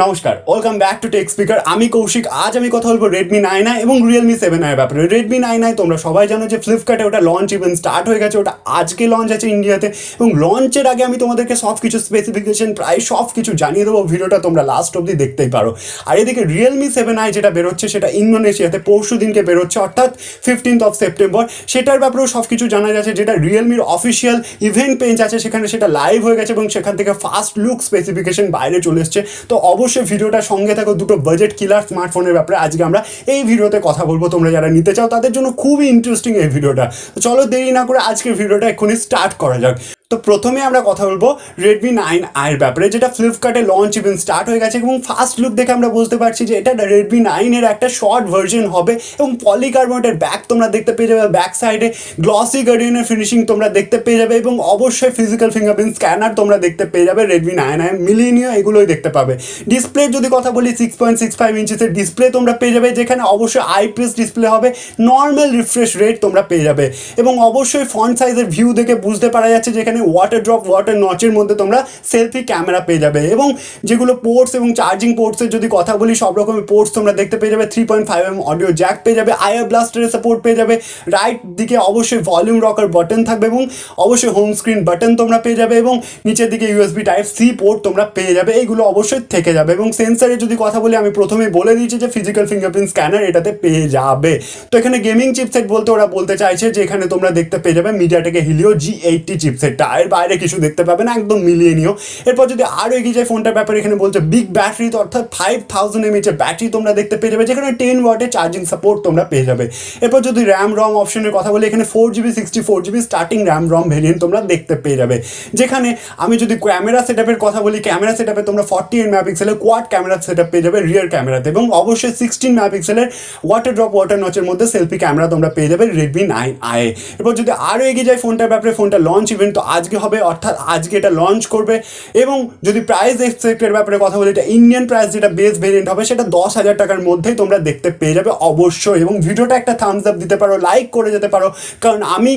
নমস্কার, welcome back to tech speaker. আমি কৌশিক। আজ আমি কথা বলবো Redmi 9i এবং Realme 7i এর ব্যাপারে। Redmi 9i তোমরা সবাই জানো যে ফ্লিপকার্টে ওটা লঞ্চ ইভেন্ট স্টার্ট হয়ে গেছে, ওটা আজকে লঞ্চ আছে ইন্ডিয়াতে। এবং লঞ্চের আগে আমি তোমাদেরকে সব কিছু স্পেসিফিকেশন প্রায় সব কিছু জানিয়ে দেবো, ভিডিওটা তোমরা লাস্ট অবধি দেখতেই পারো। আর এদিকে Realme 7i যেটা বেরোচ্ছে সেটা ইন্দোনেশিয়াতে পরশু দিনকে বেরোচ্ছে, অর্থাৎ 15th of September। সেটার ব্যাপারেও সব কিছু জানা যাচ্ছে, যেটা রিয়েলমির অফিসিয়াল ইভেন্ট পেজ আছে সেখানে সেটা লাইভ হয়ে গেছে এবং সেখান থেকে ফার্স্ট লুক স্পেসিফিকেশন বাইরে চলে এসছে। তো অবশ্যই ভিডিওটা সঙ্গে থাকো, দুটো বাজেট কিলার স্মার্টফোনের ব্যাপারে আজকে আমরা এই ভিডিওতে কথা বলবো। তোমরা যারা নিতে চাও তাদের জন্য খুবই ইন্টারেস্টিং এই ভিডিওটা। তো চলো দেরি না করে আজকের ভিডিওটা এক্ষুনি স্টার্ট করা যাক। তো প্রথমে আমরা কথা বলবো Redmi 9i এর ব্যাপারে, যেটা ফ্লিপকার্টে লঞ্চ ইভেন্ট স্টার্ট হয়ে গেছে এবং ফার্স্ট লুক দেখে আমরা বুঝতে পারছি যে এটা Redmi 9 এর একটা শর্ট ভার্জন হবে এবং পলিকার্বনেটের ব্যাক তোমরা দেখতে পেয়ে যাবে, ব্যাক সাইডে গ্লসি গার্ডিয়ানের ফিনিশিং তোমরা দেখতে পেয়ে যাবে এবং অবশ্যই ফিজিক্যাল ফিঙ্গারপ্রিন্ট স্ক্যানার তোমরা দেখতে পেয়ে যাবে Redmi 9i মিলিনিও, এগুলোই দেখতে পাবে। ডিসপ্লে যদি কথা বলি 6.65 ইঞ্চিসের ডিসপ্লে তোমরা পেয়ে যাবে, যেখানে অবশ্যই আইপিএস ডিসপ্লে হবে, নর্মাল রিফ্রেশ রেট তোমরা পেয়ে যাবে এবং অবশ্যই ফন্ট সাইজের ভিউ দেখে বুঝতে পারা যাচ্ছে যেখানে ওয়াটার ড্রপ ওয়াটার নচের মধ্যে তোমরা সেলফি ক্যামেরা পেয়ে যাবে এবং যেগুলো পোর্টস এবং চার্জিং পোর্টসের যদি কথা বলি সব রকমের পোর্টস তোমরা দেখতে পেয়ে যাবে। 3.5mm অডিও জ্যাক পেয়ে যাবে, আইআর ব্লাস্টারের সাপোর্ট পেয়ে যাবে, রাইট দিকে অবশ্যই ভলিউম রকার বাটন থাকবে এবং অবশ্যই হোম স্ক্রিন বাটন তোমরা পেয়ে যাবে এবং নিচের দিকে ইউএসবি টাইপ সি পোর্ট তোমরা পেয়ে যাবে, এইগুলো অবশ্যই থেকে যাবে। এবং সেন্সারের যদি কথা বলি আমি প্রথমেই বলে দিয়েছি যে ফিজিক্যাল ফিঙ্গারপ্রিন্ট স্ক্যানার এটাতে পেয়ে যাবে। তো এখানে গেমিং চিপসেট বলতে ওরা বলতে চাইছে যে এখানে তোমরা দেখতে পেয়ে যাবে মিডিয়াটেকের হিলিও G80 চিপসেটটা, এর বাইরে কিছু দেখতে পাবে না, একদম মিলিয়ে নিও। এরপর যদি আরও এগিয়ে যায় ফোনটার ব্যাপারে, এখানে বলছে বিগ ব্যাটারি, অর্থাৎ 5000 mAh ব্যাটারি তোমরা দেখতে পেয়ে যাবে, যেখানে 10 ওয়াটের চার্জিং সাপোর্ট তোমরা পেয়ে যাবে। এরপর যদি র্যাম রম অপশনের কথা বলি, এখানে 4GB 64GB starting RAM ROM variant তোমরা দেখতে পেয়ে যাবে। যেখানে আমি যদি ক্যামেরা সেটআপের কথা বলি, ক্যামেরা সেটআপে তোমরা 48 মেগাপিক্সেলের কোয়াড ক্যামেরা সেটআপ পেয়ে যাবে রিয়ার ক্যামেরাতে এবং অবশ্যই 16 মেগাপিক্সেলের ওয়াটার ড্রপ ওয়াটার নচের মধ্যে সেলফি ক্যামেরা তোমরা পেয়ে যাবে Redmi 9i। এরপর যদি আরও এগিয়ে যায় ফোনটার ব্যাপারে, ফোনটা লঞ্চ ইভেন্ট তো আজকে হবে, অর্থাৎ আজকে এটা লঞ্চ করবে। এবং যদি প্রাইস এক্সপেক্টের ব্যাপারে কথা বলি, এটা ইন্ডিয়ান প্রাইস যেটা বেস ভেরিয়েন্ট হবে সেটা 10,000 টাকার মধ্যেই তোমরা দেখতে পেয়ে যাবে অবশ্যই। এবং ভিডিওটা একটা থামস আপ দিতে পারো, লাইক করে যেতে পারো, কারণ আমি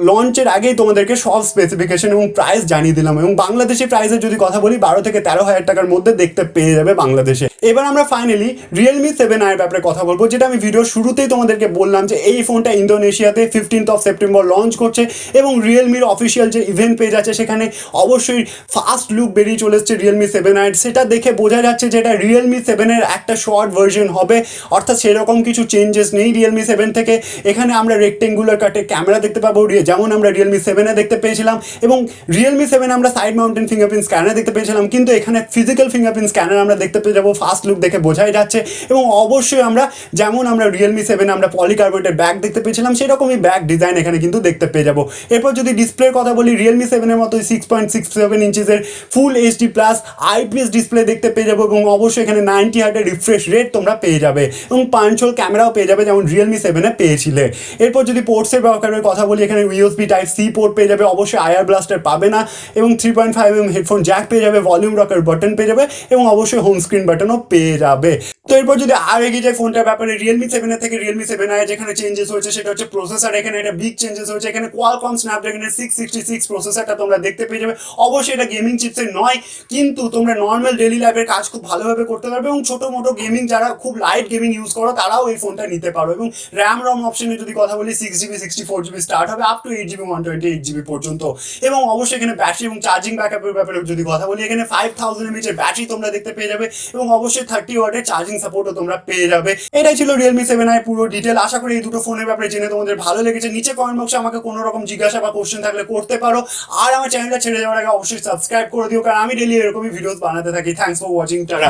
লঞ্চের আগেই তোমাদেরকে সব স্পেসিফিকেশন এবং প্রাইস জানিয়ে দিলাম। এবং বাংলাদেশি প্রাইসের যদি কথা বলি 12 থেকে 13,000 টাকার মধ্যে দেখতে পেয়ে যাবে বাংলাদেশে। এবার আমরা ফাইনালি Realme 7i এর ব্যাপারে কথা বলবো, যেটা আমি ভিডিও শুরুতেই তোমাদেরকে বললাম যে এই ফোনটা ইন্দোনেশিয়াতে 15th of September লঞ্চ করছে এবং রিয়েলমির অফিসিয়াল যে ইভেন্ট পেজ আছে সেখানে অবশ্যই ফার্স্ট লুক বেরিয়ে চলে এসছে Realme 7i। সেটা দেখে বোঝা যাচ্ছে যে এটা Realme 7-এর একটা শর্ট ভার্জন হবে, অর্থাৎ সেরকম কিছু চেঞ্জেস নেই Realme 7 থেকে। এখানে আমরা রেক্টেঙ্গুলার কাটে ক্যামেরা দেখতে পাবো, যেমন আমরা Realme 7-এ দেখতে পেয়েছিলাম, এবং Realme 7 আমরা সাইড মাউন্টেন ফিঙ্গারপ্রিন্ট স্ক্যানার দেখতে পেয়েছিলাম, কিন্তু এখানে ফিজিক্যাল ফিঙ্গারপ্রিন্ট স্ক্যানার আমরা দেখতে পেয়ে যাবো। ফার্স্ট লুক দেখে বোঝাই যাচ্ছে এবং অবশ্যই আমরা যেমন আমরা Realme 7-এ আমরা পলিকার্বনেটের ব্যাক দেখতে পেয়েছিলাম সেরকমই ব্যাক ডিজাইন এখানে কিন্তু দেখতে পেয়ে যাবো। এরপর যদি ডিসপ্লের কথা বলি, Realme 7-এর মতো 6.67 ইঞ্চিসের full HD plus IPS display দেখতে পেয়ে যাবো এবং অবশ্যই এখানে 90 হার্টের রিফ্রেশ রেট তোমরা পেয়ে যাবে এবং পাঞ্চ হোল ক্যামেরাও পেয়ে যাবে, যেমন Realme 7-এ পেয়েছিলে। এরপর যদি পোর্টসের ব্যাপারে কথা বলি, এখানে ইউএসবি টাইপ সি পোর্ট পেয়ে যাবে, অবশ্যই আইআর ব্লাস্টার পাবে না, এবং 3.5mm হেডফোন জ্যাক পেয়ে যাবে, ভলিউম রকার বাটন পেয়ে যাবে এবং অবশ্যই হোম স্ক্রিন বাটনও পেয়ে যাবে। তো এরপর যদি আর এগিয়ে যায় ফোনটার ব্যাপারে, Realme 7 থেকে Realme 7i যেখানে চেঞ্জেস হয়েছে সেটা হচ্ছে প্রসেসর। এখানে একটা বিগ চেঞ্জেস হয়েছে, এখানে কোয়ালকম স্ন্যাপড্রাগনের 666 প্রসেসরটা তোমরা দেখতে পেয়ে যাবে। অবশ্যই এটা গেমিং চিপসের নয়, কিন্তু তোমরা নর্মাল ডেলি লাইফের কাজ খুব ভালোভাবে করতে পারবে এবং ছোটো মোটো গেমিং যারা খুব লাইট গেমিং ইউজ করো তারাও এই ফোনটা নিতে পারো। এবং র্যাম রম অপশনে যদি কথা বলি 6GB 64GB স্টার্ট হবে, আপ টু 8GB 128GB পর্যন্ত। এবং অবশ্যই এখানে ব্যাটারি এবং চার্জিং ব্যাকআপের ব্যাপারে যদি কথা বলি, এখানে 5000 mAh ব্যাটারি তোমরা দেখতে পেয়ে যাবে এবং অবশ্যই 30 ওয়াটের চার্জিং সাপোর্টও তোমরা পেয়ে যাবে। এটাই ছিল Realme 7i পুরো ডিটেল। আশা করি এই দুটো ফোনের ব্যাপারে জেনে তোমাদের ভালো লেগেছে। নিচে কমেন্ট বক্সে আমাকে কোনো রকম জিজ্ঞাসা বা কোশ্চেন থাকলে করতে পারো, আর আমার চ্যানেলটা ছেড়ে যাওয়ার আগে অবশ্যই সাবস্ক্রাইব করে দিও, কারণ আমি ডেলি এরকমই ভিডিওস বানাতে থাকি। Thanks for watching, tata.